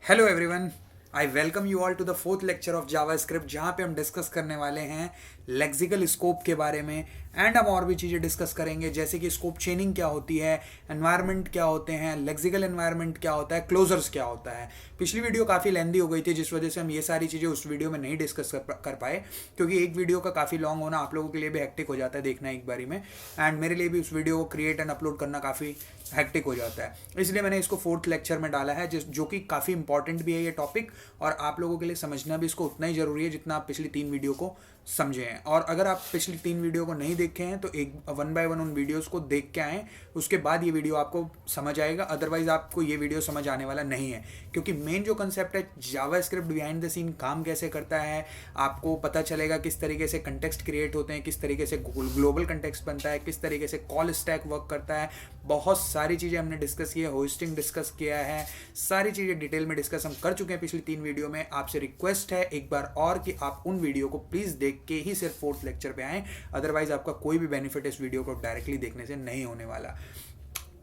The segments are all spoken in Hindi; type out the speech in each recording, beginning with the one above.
Hello everyone, I welcome you all to the fourth lecture of JavaScript, जहाँ पे हम डिस्कस करने वाले हैं लेक्सिकल स्कोप के बारे में। एंड हम और भी चीज़ें डिस्कस करेंगे, जैसे कि स्कोप चेनिंग क्या होती है, एनवायरनमेंट क्या होते हैं, लेक्सिकल एनवायरनमेंट क्या होता है, क्लोजर्स क्या होता है। पिछली वीडियो काफ़ी लेंदी हो गई थी, जिस वजह से हम ये सारी चीज़ें उस वीडियो में नहीं डिस्कस कर पाए, क्योंकि एक वीडियो का काफ़ी लॉन्ग होना आप लोगों के लिए भी हेक्टिक हो जाता है देखना एक बारी में। एंड मेरे लिए भी उस वीडियो को क्रिएट एंड अपलोड करना काफ़ी हेक्टिक हो जाता है, इसलिए मैंने इसको फोर्थ लेक्चर में डाला है, जो कि काफ़ी इंपॉर्टेंट भी है ये टॉपिक, और आप लोगों के लिए समझना भी इसको उतना ही ज़रूरी है जितना आप पिछली 3 वीडियो को समझे हैं। और अगर आप पिछली 3 वीडियो को नहीं देखे हैं तो एक 1 बाय 1 उन वीडियोस को देख के आएँ, उसके बाद ये वीडियो आपको समझ आएगा। अदरवाइज आपको ये वीडियो समझ आने वाला नहीं है, क्योंकि मेन जो कंसेप्ट है जावास्क्रिप्ट बिहाइंड द सीन काम कैसे करता है, आपको पता चलेगा किस तरीके से कंटेक्स्ट क्रिएट होते हैं, किस तरीके से ग्लोबल कंटेक्स्ट बनता है, किस तरीके से कॉल स्टैक वर्क करता है। बहुत सारी चीज़ें हमने डिस्कस की है, होस्टिंग डिस्कस किया है, सारी चीज़ें डिटेल में डिस्कस हम कर चुके हैं पिछली 3 वीडियो में। आपसे रिक्वेस्ट है एक बार और कि आप उन वीडियो को प्लीज़ देख के ही सिर्फ फोर्थ लेक्चर पे आएँ, अदरवाइज आपका कोई भी बेनिफिट इस वीडियो को डायरेक्टली देखने से नहीं होने वाला।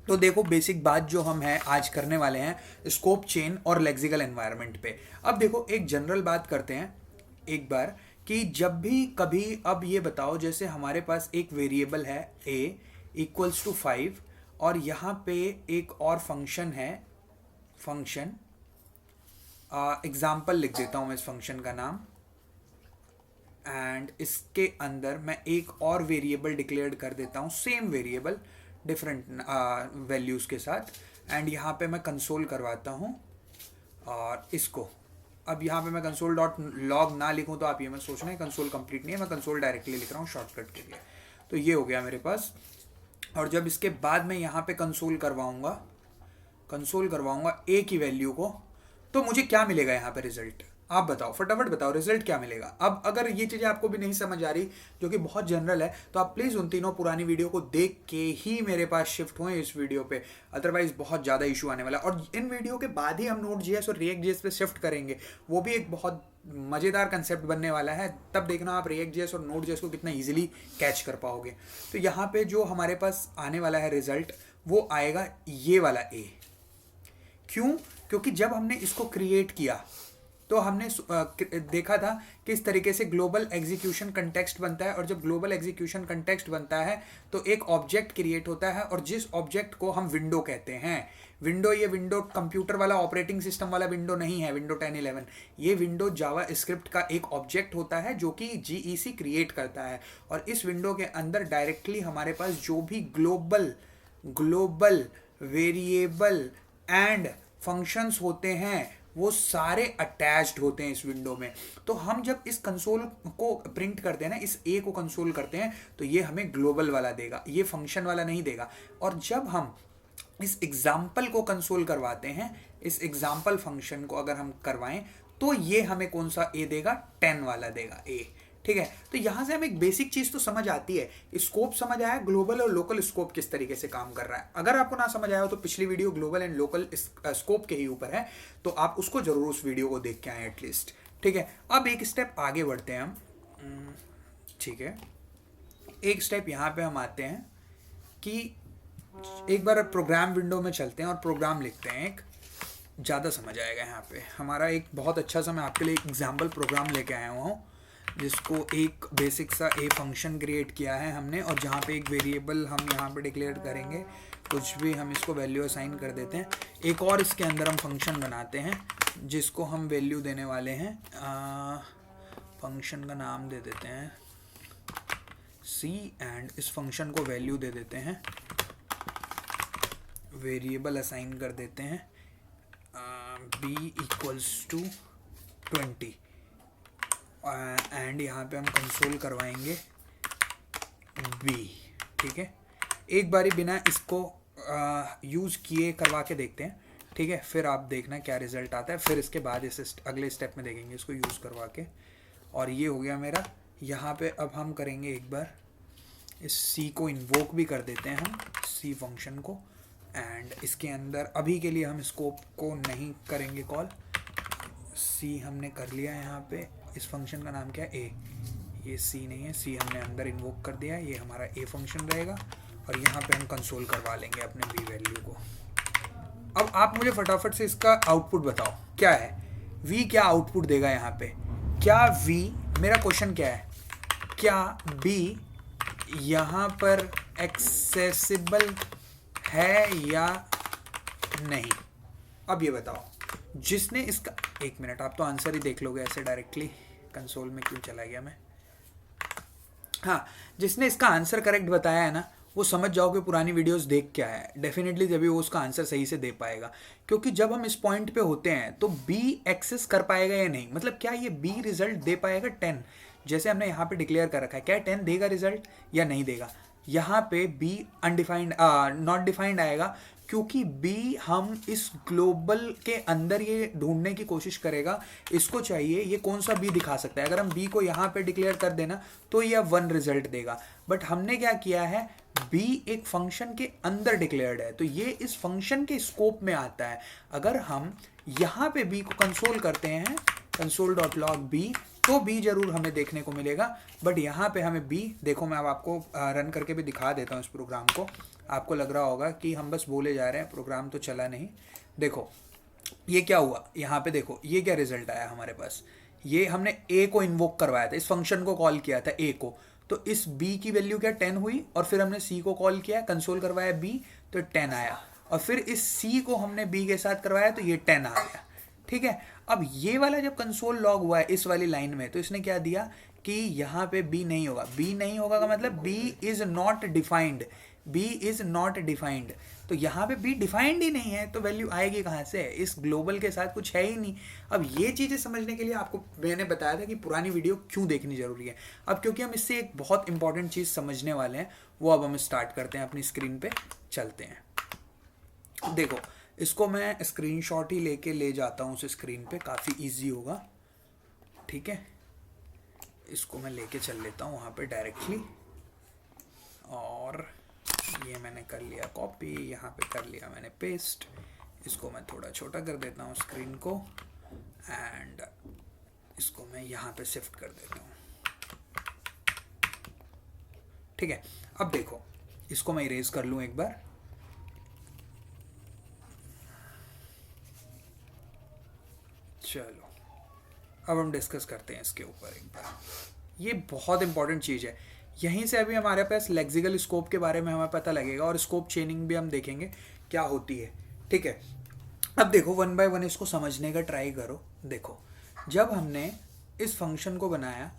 तो देखो, बेसिक बात जो हम है आज करने वाले हैं स्कोप चेन और लेक्सिकल एनवायरनमेंट पे। अब देखो, एक जनरल बात करते हैं एक बार, कि जब भी कभी, अब ये बताओ, जैसे हमारे पास एक वेरिएबल है a इक्वल्स टू 5, और यहाँ पे एक और फंक्शन है, फंक्शन एग्जाम्पल लिख देता हूँ मैं इस फंक्शन का नाम, एंड इसके अंदर मैं एक और वेरिएबल डिक्लेयर कर देता हूँ, सेम वेरिएबल डिफरेंट वैल्यूज़ के साथ। एंड यहाँ पे मैं कंसोल करवाता हूँ और इसको, अब यहाँ पे मैं कंसोल डॉट लॉग ना लिखूँ तो आप ये मत सोचना है कंसोल कंप्लीट नहीं है, मैं कंसोल डायरेक्टली लिख रहा हूँ शॉर्टकट के लिए। तो ये हो गया मेरे पास। और जब इसके बाद मैं यहाँ पे कंसोल करवाऊँगा ए की वैल्यू को, तो मुझे क्या मिलेगा यहाँ पे रिजल्ट, आप बताओ, फटाफट बताओ रिजल्ट क्या मिलेगा। अब अगर ये चीज़ें आपको भी नहीं समझ आ रही, जो कि बहुत जनरल है, तो आप प्लीज़ उन तीनों पुरानी वीडियो को देख के ही मेरे पास शिफ्ट हुए इस वीडियो पे, अदरवाइज बहुत ज़्यादा इशू आने वाला है। और इन वीडियो के बाद ही हम नोड.js और react.js पे शिफ्ट करेंगे, वो भी एक बहुत मज़ेदार कंसेप्ट बनने वाला है। तब देखना आप react.js और node.js को कितना ईजिली कैच कर पाओगे। तो यहाँ पे जो हमारे पास आने वाला है रिजल्ट, वो आएगा ये वाला ए। क्यों? क्योंकि जब हमने इसको क्रिएट किया तो हमने देखा था किस तरीके से ग्लोबल एग्जीक्यूशन कंटेक्स्ट बनता है, और जब ग्लोबल एग्जीक्यूशन कंटेक्स्ट बनता है तो एक ऑब्जेक्ट क्रिएट होता है, और जिस ऑब्जेक्ट को हम विंडो कहते हैं, विंडो, ये विंडो कंप्यूटर वाला ऑपरेटिंग सिस्टम वाला विंडो नहीं है, विंडो 10 11, ये विंडो जावा स्क्रिप्ट का एक ऑब्जेक्ट होता है जो कि जीईसी क्रिएट करता है। और इस विंडो के अंदर डायरेक्टली हमारे पास जो भी ग्लोबल वेरिएबल एंड फंक्शंस होते हैं वो सारे अटैच्ड होते हैं इस विंडो में। तो हम जब इस कंसोल को प्रिंट करते हैं ना, इस ए को कंसोल करते हैं, तो ये हमें ग्लोबल वाला देगा, ये फंक्शन वाला नहीं देगा। और जब हम इस एग्जाम्पल को कंसोल करवाते हैं, इस एग्जाम्पल फंक्शन को अगर हम करवाएं, तो ये हमें कौन सा ए देगा, 10 वाला देगा ए। ठीक है, तो यहां से हमें एक बेसिक चीज तो समझ आती है, स्कोप समझ आया, ग्लोबल और लोकल स्कोप किस तरीके से काम कर रहा है। अगर आपको ना समझ आया हो तो पिछली video global and local scope के ही ऊपर है, तो आप उसको जरूर उस वीडियो को देख के आए एटलीस्ट। ठीक है, अब एक स्टेप आगे बढ़ते हैं हम। ठीक है, एक स्टेप यहाँ पे हम आते हैं कि एक बार प्रोग्राम विंडो में चलते हैं और प्रोग्राम लिखते हैं, एक ज़्यादा समझ आएगा। यहाँ पे हमारा एक बहुत अच्छा सा, मैं आपके लिए एक एग्जाम्पल प्रोग्राम लेके आया हुआ हूँ, जिसको एक बेसिक सा ए फंक्शन क्रिएट किया है हमने, और जहाँ पे एक वेरिएबल हम यहाँ पे डिक्लेयर करेंगे, कुछ भी हम इसको वैल्यू असाइन कर देते हैं। एक और इसके अंदर हम फंक्शन बनाते हैं जिसको हम वैल्यू देने वाले हैं, फंक्शन का नाम दे देते हैं सी, एंड इस फंक्शन को वैल्यू दे देते हैं, वेरिएबल असाइन कर देते हैं b इक्वल्स टू 20, एंड यहाँ पे हम कंसोल करवाएंगे b। ठीक है, एक बारी बिना इसको यूज़ किए करवा के देखते हैं, ठीक है, फिर आप देखना क्या रिजल्ट आता है, फिर इसके बाद इस अगले स्टेप में देखेंगे इसको यूज़ करवा के। और ये हो गया मेरा। यहाँ पे अब हम करेंगे एक बार इस c को इन्वोक भी कर देते हैं हम, c फंक्शन को, एंड इसके अंदर अभी के लिए हम स्कोप को नहीं करेंगे कॉल, c हमने कर लिया है। यहाँ पे इस फंक्शन का नाम क्या है, a, ये c नहीं है, c हमने अंदर इन्वोक कर दिया है, ये हमारा a फंक्शन रहेगा, और यहाँ पे हम कंसोल करवा लेंगे अपने b वैल्यू को। अब आप मुझे फटाफट से इसका आउटपुट बताओ क्या है, v क्या आउटपुट देगा यहाँ पे, क्या v, मेरा क्वेश्चन क्या है, क्या b यहाँ पर एक्सेसिबल है या नहीं। अब ये बताओ जिसने इसका, एक मिनट आप तो आंसर ही देख लोगे ऐसे डायरेक्टली, कंसोल में क्यों चला गया मैं। हाँ, जिसने इसका आंसर करेक्ट बताया है ना, वो समझ जाओ कि पुरानी वीडियोस देख क्या है, डेफिनेटली तभी वो उसका आंसर सही से दे पाएगा। क्योंकि जब हम इस पॉइंट पे होते हैं तो बी एक्सेस कर पाएगा या नहीं, मतलब क्या ये बी रिजल्ट दे पाएगा 10, जैसे हमने यहाँ पे डिक्लेयर कर रखा है, क्या 10 देगा रिजल्ट या नहीं देगा। यहाँ पे बी अनडिफाइंड नॉट डिफाइंड आएगा, क्योंकि बी हम इस ग्लोबल के अंदर ये ढूंढने की कोशिश करेगा, इसको चाहिए ये कौन सा बी दिखा सकता है। अगर हम बी को यहाँ पे डिक्लेयर कर देना तो ये 1 रिजल्ट देगा, बट हमने क्या किया है, बी एक फंक्शन के अंदर डिक्लेयर्ड है तो ये इस फंक्शन के स्कोप में आता है। अगर हम यहाँ पे बी को कंसोल करते हैं, console.log b, तो बी जरूर हमें देखने को मिलेगा, बट यहाँ पे हमें बी, देखो मैं अब आपको रन करके भी दिखा देता हूँ इस प्रोग्राम को, आपको लग रहा होगा कि हम बस बोले जा रहे हैं, प्रोग्राम तो चला नहीं। देखो ये क्या हुआ, यहाँ पे देखो ये क्या रिजल्ट आया हमारे पास, ये हमने a को इन्वोक करवाया था, इस फंक्शन को कॉल किया था a को, तो इस b की वैल्यू क्या 10 हुई, और फिर हमने c को कॉल किया, कंसोल करवाया b तो 10 आया, और फिर इस c को हमने b के साथ करवाया तो ये 10 आ गया। ठीक है, अब ये वाला जब कंसोल लॉग हुआ है इस वाली लाइन में, तो इसने क्या दिया कि यहाँ पे b नहीं होगा, b नहीं होगा का मतलब b is not defined, b is not defined, तो यहाँ पे b डिफाइंड ही नहीं है, तो वैल्यू आएगी कहाँ से, इस ग्लोबल के साथ कुछ है ही नहीं। अब ये चीज़ें समझने के लिए आपको मैंने बताया था कि पुरानी वीडियो क्यों देखनी जरूरी है। अब क्योंकि हम इससे एक बहुत इंपॉर्टेंट चीज़ समझने वाले हैं, वो अब हम स्टार्ट करते हैं, अपनी स्क्रीन पे चलते हैं। देखो इसको मैं स्क्रीनशॉट ही लेके ले जाता हूँ उस स्क्रीन पे, काफ़ी इजी होगा। ठीक है, इसको मैं लेके चल लेता हूँ वहाँ पे डायरेक्टली, और ये मैंने कर लिया कॉपी, यहाँ पे कर लिया मैंने पेस्ट, इसको मैं थोड़ा छोटा कर देता हूँ स्क्रीन को, एंड इसको मैं यहाँ पे शिफ्ट कर देता हूँ। ठीक है, अब देखो इसको मैं इरेज कर लूँ एक बार, चलो अब हम डिस्कस करते हैं इसके ऊपर एक बार। ये बहुत इंपॉर्टेंट चीज़ है, यहीं से अभी हमारे पास लेक्सिकल स्कोप के बारे में हमें पता लगेगा, और स्कोप चेनिंग भी हम देखेंगे क्या होती है। ठीक है, अब देखो 1 बाय 1 इसको समझने का ट्राई करो। देखो जब हमने इस फंक्शन को बनाया,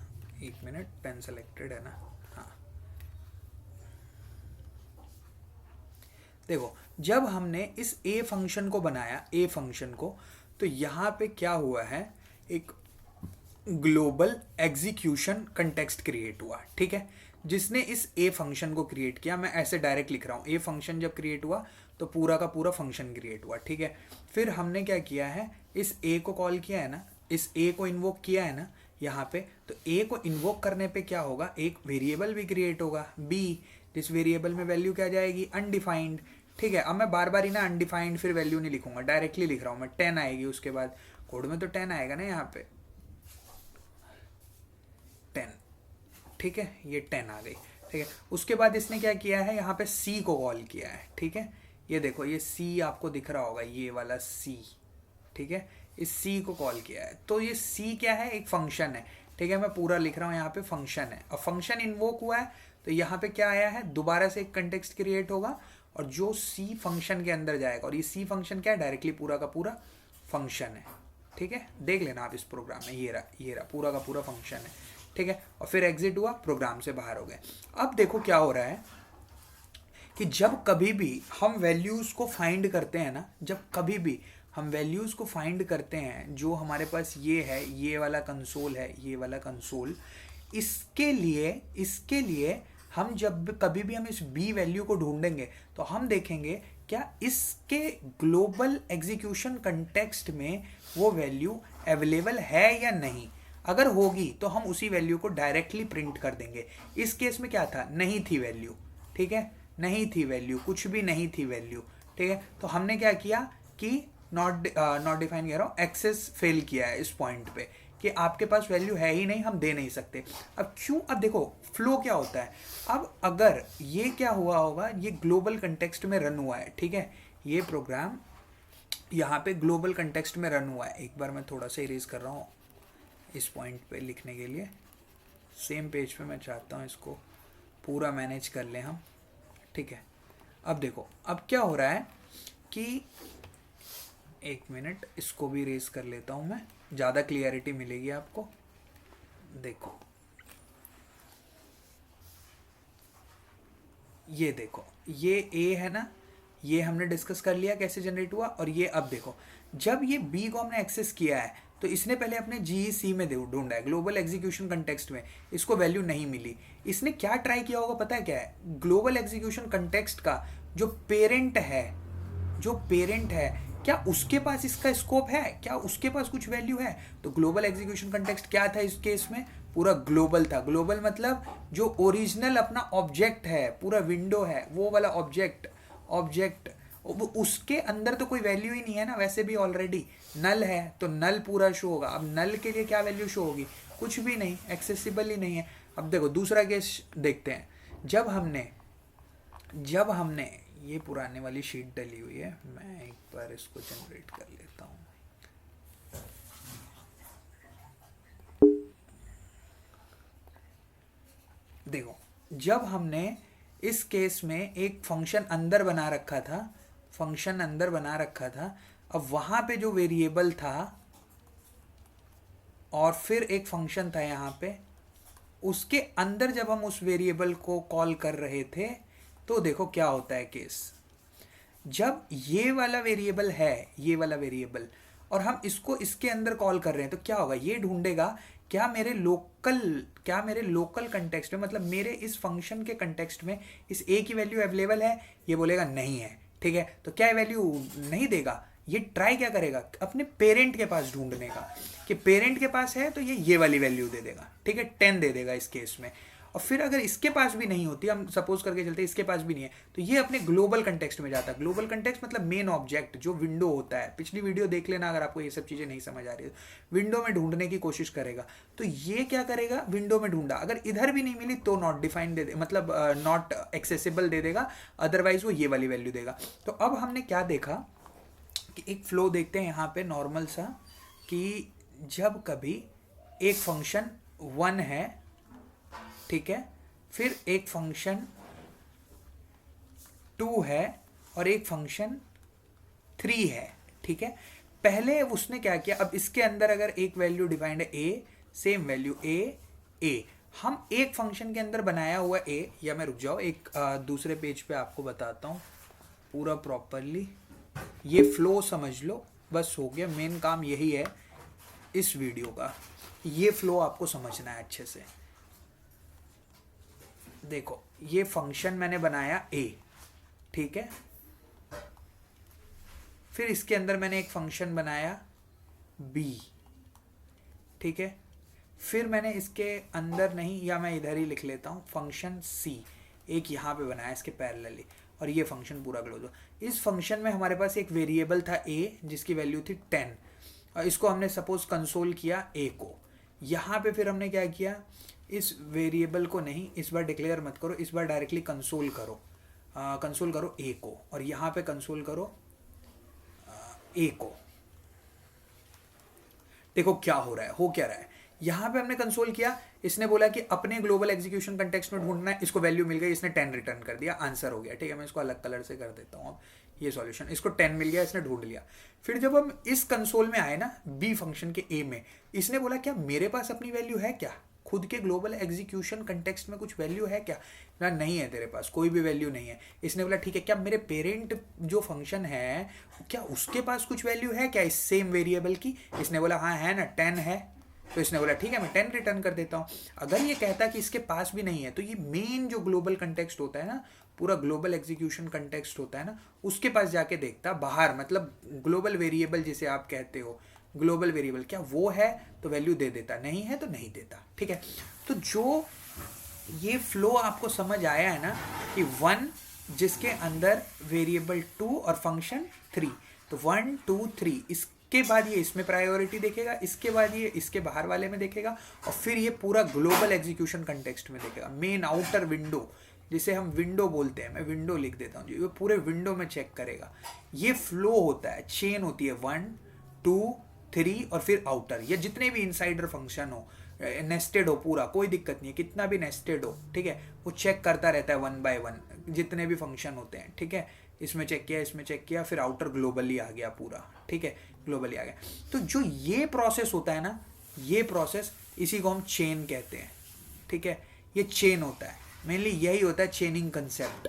एक मिनट, पेन सेलेक्टेड है ना, हाँ, देखो जब हमने इस a फंक्शन को बनाया, a फंक्शन को, तो यहाँ पे क्या हुआ है, एक ग्लोबल एग्जीक्यूशन कंटेक्स्ट क्रिएट हुआ। ठीक है, जिसने इस a फंक्शन को क्रिएट किया, मैं ऐसे डायरेक्ट लिख रहा हूँ, a फंक्शन जब क्रिएट हुआ तो पूरा का पूरा फंक्शन क्रिएट हुआ। ठीक है, फिर हमने क्या किया है, इस a को कॉल किया है ना, इस a को इन्वोक किया है ना यहाँ पे, तो a को इन्वोक करने पे क्या होगा, एक वेरिएबल भी क्रिएट होगा b, जिस वेरिएबल में वैल्यू क्या जाएगी, अनडिफाइंड। ठीक है, अब मैं बार बार ही ना अनडिफाइंड फिर वैल्यू नहीं लिखूंगा, डायरेक्टली लिख रहा हूँ मैं, 10 आएगी, उसके बाद कोड में तो 10 आएगा ना यहाँ पे 10। ठीक है, ये 10 आ गई। ठीक है, उसके बाद इसने क्या किया है, यहाँ पे c को कॉल किया है। ठीक है, ये देखो ये c आपको दिख रहा होगा, ये वाला c। ठीक है, इस c को कॉल किया है, तो ये c क्या है, एक फंक्शन है। ठीक है, मैं पूरा लिख रहा हूँ यहाँ पे, फंक्शन है, और फंक्शन इन्वोक हुआ है, तो यहाँ पे क्या आया है, दोबारा से एक कंटेक्स्ट क्रिएट होगा, और जो c फंक्शन के अंदर जाएगा, और ये c फंक्शन क्या है, डायरेक्टली पूरा का पूरा फंक्शन है। ठीक है, देख लेना आप इस प्रोग्राम में, ये रहा पूरा का पूरा फंक्शन है। ठीक है, और फिर एग्जिट हुआ, प्रोग्राम से बाहर हो गए। अब देखो क्या हो रहा है कि जब कभी भी हम वैल्यूज़ को फाइंड करते हैं ना, जब कभी भी हम वैल्यूज़ को फाइंड करते हैं, जो हमारे पास ये है, ये वाला कंसोल है, ये वाला कंसोल, इसके लिए हम जब कभी भी हम इस b वैल्यू को ढूंढेंगे, तो हम देखेंगे क्या इसके ग्लोबल एग्जीक्यूशन कंटेक्स्ट में वो वैल्यू अवेलेबल है या नहीं। अगर होगी तो हम उसी वैल्यू को डायरेक्टली प्रिंट कर देंगे। इस केस में क्या था, नहीं थी वैल्यू। ठीक है, नहीं थी वैल्यू, कुछ भी नहीं थी वैल्यू। ठीक है, तो हमने क्या किया कि नॉट डिफाइन कह रहा हूँ, एक्सेस फेल किया है इस पॉइंट पे कि आपके पास वैल्यू है ही नहीं, हम दे नहीं सकते। अब क्यों, अब देखो फ्लो क्या होता है। अब अगर ये क्या हुआ होगा, ये ग्लोबल कंटेक्स्ट में रन हुआ है। ठीक है, ये प्रोग्राम यहाँ पे ग्लोबल कंटेक्स्ट में रन हुआ है। एक बार मैं थोड़ा सा इरेज कर रहा हूँ इस पॉइंट पे लिखने के लिए। सेम पेज पे मैं चाहता हूँ इसको पूरा मैनेज कर लें हम, ठीक है। अब देखो अब क्या हो रहा है कि एक मिनट, इसको भी इरेज कर लेता हूँ मैं, ज़्यादा क्लियरिटी मिलेगी आपको। देखो ये देखो, ये ए है ना, ये हमने डिस्कस कर लिया कैसे जनरेट हुआ। और ये अब देखो, जब ये बी को हमने एक्सेस किया है तो इसने पहले अपने जी सी में ढूंढा है, ग्लोबल एग्जीक्यूशन कंटेक्स्ट में। इसको वैल्यू नहीं मिली। इसने क्या ट्राई किया होगा पता है क्या है? ग्लोबल एग्जीक्यूशन कंटेक्स्ट का जो पेरेंट है, क्या उसके पास इसका स्कोप है, क्या उसके पास कुछ वैल्यू है? तो ग्लोबल एग्जीक्यूशन कंटेक्स्ट क्या था इस केस में? पूरा ग्लोबल था। ग्लोबल मतलब जो ओरिजिनल अपना ऑब्जेक्ट है, पूरा विंडो है, वो वाला ऑब्जेक्ट उसके अंदर तो कोई वैल्यू ही नहीं है ना, वैसे भी ऑलरेडी नल है तो नल पूरा शो होगा। अब नल के लिए क्या वैल्यू शो होगी? कुछ भी नहीं, एक्सेसिबल ही नहीं है। अब देखो दूसरा केस देखते हैं। जब हमने ये पुराने वाली शीट डली हुई है, मैं एक बार इसको जनरेट कर लेता हूँ। देखो जब हमने इस केस में एक फंक्शन अंदर बना रखा था, अब वहां पे जो वेरिएबल था और फिर एक फंक्शन था यहाँ पे, उसके अंदर जब हम उस वेरिएबल को कॉल कर रहे थे तो देखो क्या होता है केस। जब ये वाला वेरिएबल और हम इसको इसके अंदर कॉल कर रहे हैं तो क्या होगा? ये ढूंढेगा क्या मेरे लोकल कंटेक्स्ट में, मतलब मेरे इस फंक्शन के कंटेक्स्ट में इस ए की वैल्यू अवेलेबल है? ये बोलेगा नहीं है, ठीक है। तो क्या वैल्यू नहीं देगा? ये ट्राई क्या करेगा? अपने पेरेंट के पास ढूंढने का, कि पेरेंट के पास है तो ये वाली वैल्यू दे देगा, ठीक है, 10 दे देगा इस केस में। और फिर अगर इसके पास भी नहीं होती, हम सपोज करके चलते इसके पास भी नहीं है, तो ये अपने ग्लोबल कंटेक्स्ट में जाता है। ग्लोबल कंटेक्स्ट मतलब मेन ऑब्जेक्ट जो विंडो होता है। पिछली वीडियो देख लेना अगर आपको ये सब चीज़ें नहीं समझ आ रही है। विंडो में ढूंढने की कोशिश करेगा। तो ये क्या करेगा? विंडो में ढूंढा, अगर इधर भी नहीं मिली तो नॉट डिफाइंड दे दे, मतलब नॉट एक्सेसिबल दे देगा, अदरवाइज वो ये वाली वैल्यू देगा। तो अब हमने क्या देखा कि एक फ्लो देखते हैं यहाँ पे नॉर्मल सा, कि जब कभी एक फंक्शन 1 है, ठीक है, फिर एक फंक्शन 2 है और एक फंक्शन 3 है, ठीक है। पहले उसने क्या किया? अब इसके अंदर अगर एक वैल्यू डिफाइंड है ए, सेम वैल्यू ए, हम एक फंक्शन के अंदर बनाया हुआ ए, या मैं रुक जाओ एक दूसरे पेज पे आपको बताता हूँ पूरा प्रॉपरली। ये फ्लो समझ लो, बस हो गया। मेन काम यही है इस वीडियो का, ये फ्लो आपको समझना है अच्छे से। देखो ये फंक्शन मैंने बनाया ए, ठीक है, फिर इसके अंदर मैंने एक फंक्शन बनाया बी, ठीक है, फिर मैंने इसके अंदर नहीं, या मैं इधर ही लिख लेता हूँ, फंक्शन सी एक यहाँ पे बनाया इसके पैरेलली, और ये फंक्शन पूरा क्लोज हो। इस फंक्शन में हमारे पास एक वेरिएबल था ए जिसकी वैल्यू थी 10, और इसको हमने सपोज कंसोल किया ए को। यहाँ पे फिर हमने क्या किया? इस वेरिएबल को नहीं, इस बार डिक्लेयर मत करो, इस बार डायरेक्टली कंसोल करो ए को, और यहाँ पे कंसोल करो ए को। देखो क्या हो रहा है, हो क्या रहा है। यहाँ पे हमने कंसोल किया, इसने बोला कि अपने ग्लोबल एग्जीक्यूशन कंटेक्स्ट में ढूंढना है, इसको वैल्यू मिल गई, इसने 10 रिटर्न कर दिया, आंसर हो गया, ठीक है। मैं इसको अलग कलर से कर देता हूँ। अब ये सॉल्यूशन, इसको 10 मिल गया, इसने ढूंढ लिया। फिर जब हम इस कंसोल में आए ना, बी फंक्शन के ए में, इसने बोला क्या मेरे पास अपनी वैल्यू है क्या? खुद के ग्लोबल एग्जीक्यूशन कंटेक्स्ट में कुछ वैल्यू है क्या? ना, नहीं है, तेरे पास कोई भी वैल्यू नहीं है। इसने बोला ठीक है, क्या मेरे पेरेंट जो फंक्शन है क्या उसके पास कुछ वैल्यू है क्या इस सेम वेरिएबल की? इसने बोला हाँ है ना, 10 है। तो इसने बोला ठीक है, मैं 10 रिटर्न कर देता हूँ। अगर ये कहता कि इसके पास भी नहीं है, तो ये मेन जो ग्लोबल कंटेक्स्ट होता है ना, पूरा ग्लोबल एग्जीक्यूशन कंटेक्स्ट होता है ना, उसके पास जाके देखता बाहर, मतलब ग्लोबल वेरिएबल जिसे आप कहते हो, ग्लोबल वेरिएबल क्या वो है तो वैल्यू दे देता, नहीं है तो नहीं देता, ठीक है। तो जो ये फ्लो आपको समझ आया है ना, कि 1 जिसके अंदर वेरिएबल 2 और फंक्शन 3, तो 1 2 3, इसके बाद ये इसमें प्रायोरिटी देखेगा, इसके बाद ये इसके बाहर वाले में देखेगा, और फिर ये पूरा ग्लोबल एग्जीक्यूशन कंटेक्स्ट में देखेगा। मेन आउटर विंडो जिसे हम विंडो बोलते हैं, मैं विंडो लिख देता हूँ, ये पूरे विंडो में चेक करेगा। ये फ्लो होता है, चेन होती है 1 2 3 और फिर आउटर, ये जितने भी इनसाइडर फंक्शन हो, नेस्टेड हो पूरा, कोई दिक्कत नहीं है, कितना भी नेस्टेड हो, ठीक है, वो चेक करता रहता है 1 बाय 1 जितने भी फंक्शन होते हैं, ठीक है। इसमें चेक किया, इसमें चेक किया, फिर आउटर ग्लोबली आ गया पूरा, ठीक है, ग्लोबली आ गया। तो जो ये प्रोसेस होता है ना, ये प्रोसेस, इसी को हम चेन कहते हैं, ठीक है, ये चेन होता है, मेनली यही होता है चेनिंग कंसेप्ट।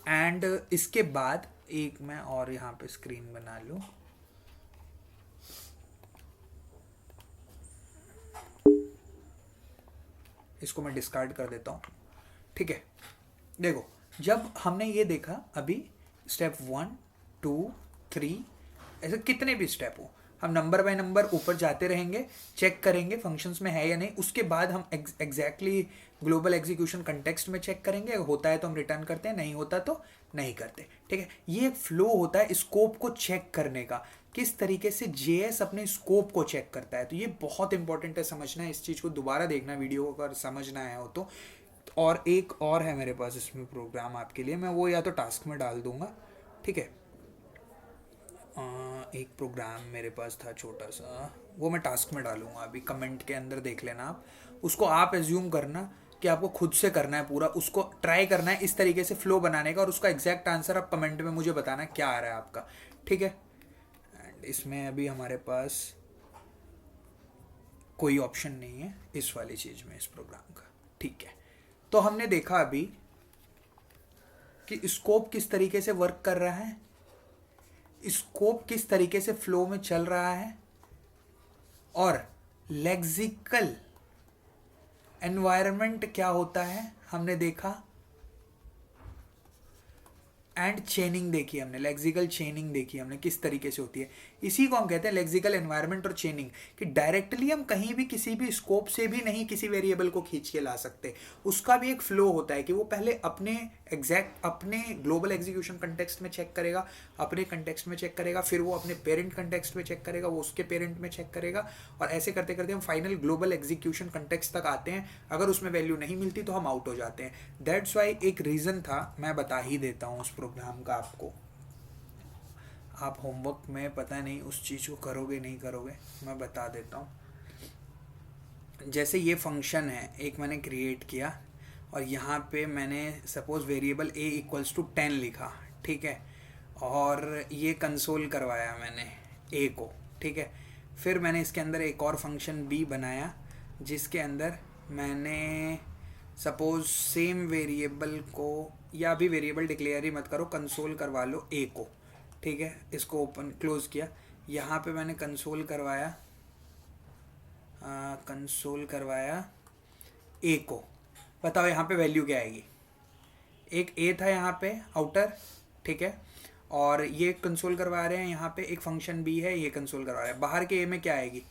एंड इसके बाद एक मैं और यहाँ पे स्क्रीन बना लूँ, इसको मैं डिस्कार्ड कर देता हूँ, ठीक है। देखो, जब हमने ये देखा अभी स्टेप 1 2 3, ऐसे कितने भी स्टेप हो, हम नंबर बाय नंबर ऊपर जाते रहेंगे, चेक करेंगे फंक्शंस में है या नहीं, उसके बाद हम एग्जैक्टली ग्लोबल एग्जीक्यूशन कंटेक्स्ट में चेक करेंगे, अगर होता है तो हम रिटर्न करते हैं, नहीं होता तो नहीं करते, ठीक है। ये एक फ्लो होता है स्कोप को चेक करने का, किस तरीके से JS अपने स्कोप को चेक करता है। तो ये बहुत इंपॉर्टेंट है समझना है, इस चीज़ को दोबारा देखना वीडियो को अगर समझना है हो तो। और एक और है मेरे पास इसमें प्रोग्राम आपके लिए, मैं वो या तो टास्क में डाल दूंगा, ठीक है। एक प्रोग्राम मेरे पास था छोटा सा, वो मैं टास्क में डालूंगा, अभी कमेंट के अंदर देख लेना आप उसको। आप एज्यूम करना कि आपको खुद से करना है पूरा, उसको ट्राई करना है इस तरीके से फ्लो बनाने का, और उसका एग्जैक्ट आंसर आप कमेंट में मुझे बताना क्या आ रहा है आपका, ठीक है। एंड इसमें अभी हमारे पास कोई ऑप्शन नहीं है इस वाली चीज़ में, इस प्रोग्राम का, ठीक है। तो हमने देखा अभी कि स्कोप किस तरीके से वर्क कर रहा है, स्कोप किस तरीके से फ्लो में चल रहा है, और लेक्सिकल एनवायरनमेंट क्या होता है हमने देखा, एंड चेनिंग देखी हमने, लेक्सिकल चेनिंग देखी हमने किस तरीके से होती है। इसी को हम कहते हैं लेक्सिकल एनवायरनमेंट और चेनिंग, कि डायरेक्टली हम कहीं भी किसी भी स्कोप से भी नहीं किसी वेरिएबल को खींच के ला सकते, उसका भी एक फ्लो होता है कि वो पहले अपने ग्लोबल एग्जीक्यूशन कंटेक्स्ट में चेक करेगा, अपने कंटेक्स्ट में चेक करेगा, फिर वो अपने पेरेंट कंटेक्स्ट में चेक करेगा, वो उसके पेरेंट में चेक करेगा, और ऐसे करते करते हम फाइनल ग्लोबल एग्जीक्यूशन कंटेक्स्ट तक आते हैं। अगर उसमें वैल्यू नहीं मिलती तो हम आउट हो जाते हैं। दैट्स वाई एक रीज़न था, मैं बता ही देता हूँ उस प्रोग्राम का आपको, आप होमवर्क में पता नहीं उस चीज़ को करोगे नहीं करोगे, मैं बता देता हूँ। जैसे ये फंक्शन है एक मैंने क्रिएट किया, और यहाँ पे मैंने सपोज वेरिएबल a = 10 लिखा, ठीक है, और ये कंसोल करवाया मैंने a को, ठीक है। फिर मैंने इसके अंदर एक और फंक्शन b बनाया, जिसके अंदर मैंने सपोज सेम वेरिएबल को, या अभी वेरिएबल डिक्लेयर ही मत करो, कंसोल करवा लो a को, ठीक है। इसको ओपन क्लोज किया, यहाँ पे मैंने कंसोल करवाया a को। बताओ यहाँ पे वैल्यू क्या आएगी, एक a था यहाँ पे आउटर, ठीक है, और ये कंसोल करवा रहे हैं, यहाँ पे एक फंक्शन b है, ये कंसोल करवा रहे हैं। बाहर के a में क्या आएगी,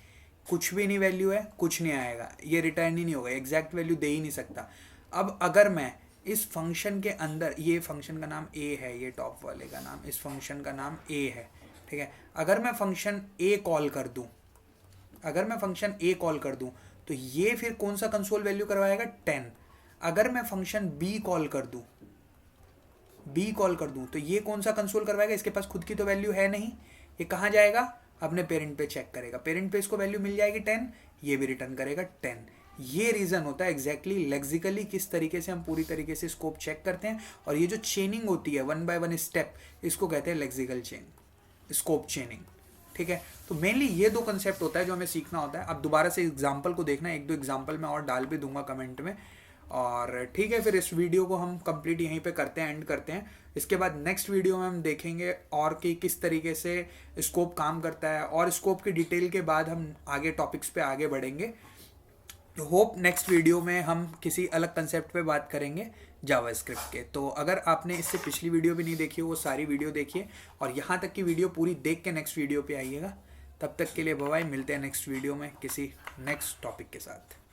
कुछ भी नहीं वैल्यू है, कुछ नहीं आएगा, ये रिटर्न ही नहीं होगा, एग्जैक्ट वैल्यू दे ही नहीं सकता। अब अगर मैं इस फंक्शन के अंदर, ये फंक्शन का नाम a है, ये टॉप वाले का नाम, इस फंक्शन का नाम a है, ठीक है। अगर मैं फंक्शन a कॉल कर दूं, तो ये फिर कौन सा कंसोल वैल्यू करवाएगा, 10। अगर मैं फंक्शन b कॉल कर दूं तो ये कौन सा कंसोल करवाएगा, इसके पास खुद की तो वैल्यू है नहीं, ये कहाँ जाएगा, अपने पेरेंट पे चेक करेगा, पेरेंट पे इसको वैल्यू मिल जाएगी 10, ये भी रिटर्न करेगा 10। ये रीज़न होता है एग्जैक्टली लेक्सिकली किस तरीके से हम पूरी तरीके से स्कोप चेक करते हैं। और ये जो चेनिंग होती है 1 बाय 1 स्टेप, इसको कहते हैं लेक्सिकल चेन, स्कोप चेनिंग, ठीक है। तो मेनली ये दो कंसेप्ट होता है जो हमें सीखना होता है। अब दोबारा से एग्जाम्पल को देखना, एक दो एग्जाम्पल मैं और डाल भी दूंगा कमेंट में, और ठीक है। फिर इस वीडियो को हम कंप्लीट यहीं पे करते हैं, एंड करते हैं। इसके बाद नेक्स्ट वीडियो में हम देखेंगे और कि किस तरीके से स्कोप काम करता है, और स्कोप की डिटेल के बाद हम आगे टॉपिक्स पे आगे बढ़ेंगे। होप नेक्स्ट वीडियो में हम किसी अलग कंसेप्ट पे बात करेंगे जावास्क्रिप्ट के। तो अगर आपने इससे पिछली वीडियो भी नहीं देखी हो, वो सारी वीडियो देखिए, और यहाँ तक की वीडियो पूरी देख के नेक्स्ट वीडियो पे आइएगा। तब तक के लिए बाय बाय, मिलते हैं नेक्स्ट वीडियो में किसी नेक्स्ट टॉपिक के साथ।